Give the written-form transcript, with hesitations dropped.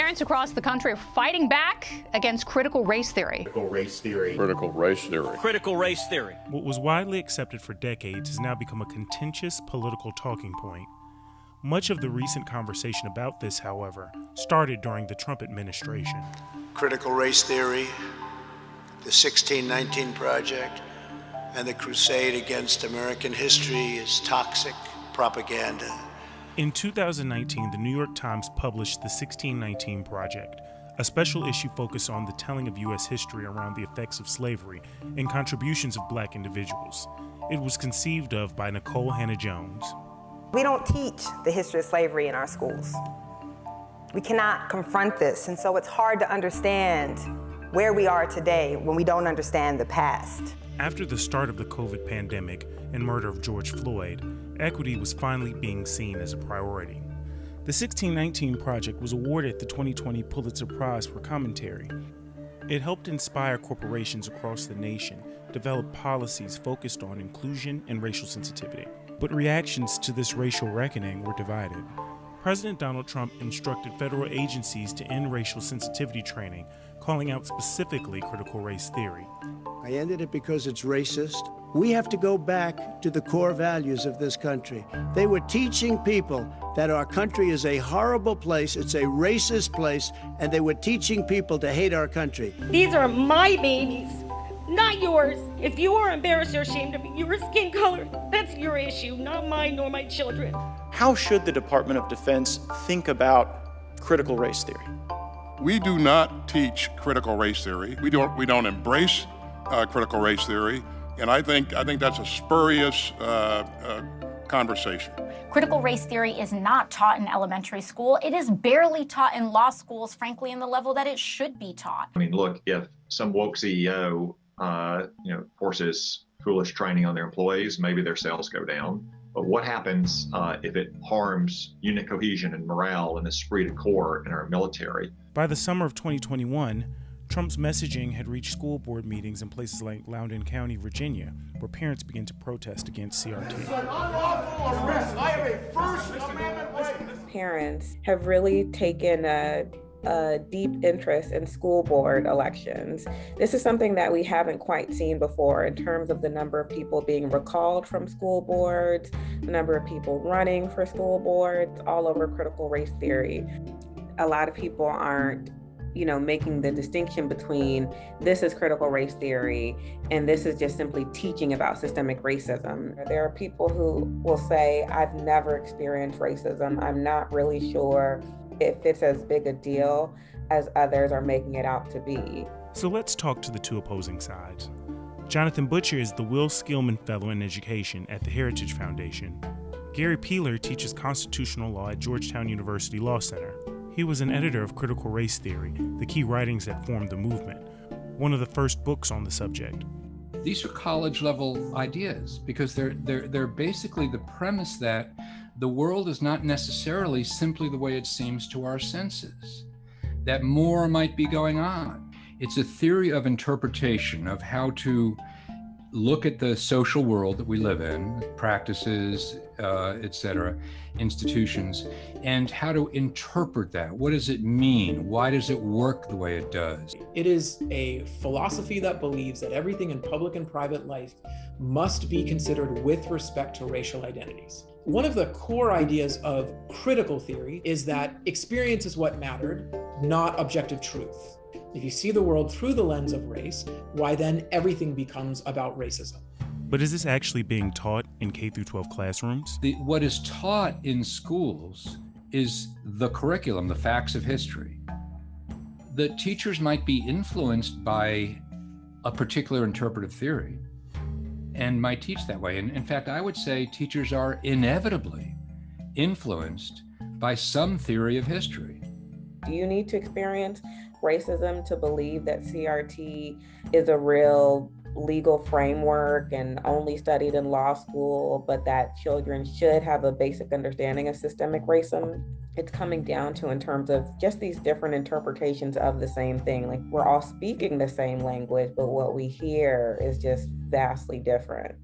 Parents across the country are fighting back against critical race theory. Critical race theory. Critical race theory. Critical race theory. What was widely accepted for decades has now become a contentious political talking point. Much of the recent conversation about this, however, started during the Trump administration. Critical race theory, the 1619 Project, and the crusade against American history is toxic propaganda. In 2019, the New York Times published the 1619 Project, a special issue focused on the telling of U.S. history around the effects of slavery and contributions of black individuals. It was conceived of by Nicole Hannah-Jones. We don't teach the history of slavery in our schools. We cannot confront this, and so it's hard to understand where we are today when we don't understand the past. After the start of the COVID pandemic and murder of George Floyd, equity was finally being seen as a priority. The 1619 Project was awarded the 2020 Pulitzer Prize for commentary. It helped inspire corporations across the nation develop policies focused on inclusion and racial sensitivity. But reactions to this racial reckoning were divided. President Donald Trump instructed federal agencies to end racial sensitivity training, calling out specifically critical race theory. I ended it because it's racist. We have to go back to the core values of this country. They were teaching people that our country is a horrible place, it's a racist place, and they were teaching people to hate our country. These are my babies, not yours. If you are embarrassed or ashamed of your skin color, that's your issue, not mine nor my children. How should the Department of Defense think about critical race theory? We do not teach critical race theory. We don't embrace critical race theory, and I think that's a spurious conversation. Critical race theory is not taught in elementary school. It is barely taught in law schools, frankly, in the level that it should be taught. I mean, look, if some woke CEO, forces foolish training on their employees, maybe their sales go down. But what happens if it harms unit cohesion and morale and esprit de corps in our military? By the summer of 2021, Trump's messaging had reached school board meetings in places like Loudoun County, Virginia, where parents began to protest against CRT. It's an unlawful arrest. I have a First Amendment right. Parents have really taken a deep interest in school board elections. This is something that we haven't quite seen before in terms of the number of people being recalled from school boards, the number of people running for school boards, all over critical race theory. A lot of people aren't making the distinction between this is critical race theory and this is just simply teaching about systemic racism. There are people who will say, I've never experienced racism. I'm not really sure if it's as big a deal as others are making it out to be. So let's talk to the two opposing sides. Jonathan Butcher is the Will Skillman Fellow in Education at the Heritage Foundation. Gary Peeler teaches constitutional law at Georgetown University Law Center. He was an editor of Critical Race Theory, the key writings that formed the movement, one of the first books on the subject. These are college-level ideas because they're basically the premise that the world is not necessarily simply the way it seems to our senses, that more might be going on. It's a theory of interpretation of how to look at the social world that we live in, practices, etc., institutions, and how to interpret that. What does it mean? Why does it work the way it does? It is a philosophy that believes that everything in public and private life must be considered with respect to racial identities. One of the core ideas of critical theory is that experience is what mattered, not objective truth. If you see the world through the lens of race, why then everything becomes about racism. But is this actually being taught in K-12 classrooms? What is taught in schools is the curriculum, the facts of history. The teachers might be influenced by a particular interpretive theory and might teach that way. And in fact, I would say teachers are inevitably influenced by some theory of history. Do you need to experience racism to believe that CRT is a real legal framework and only studied in law school, but that children should have a basic understanding of systemic racism? It's coming down to in terms of just these different interpretations of the same thing. Like, we're all speaking the same language, but what we hear is just vastly different.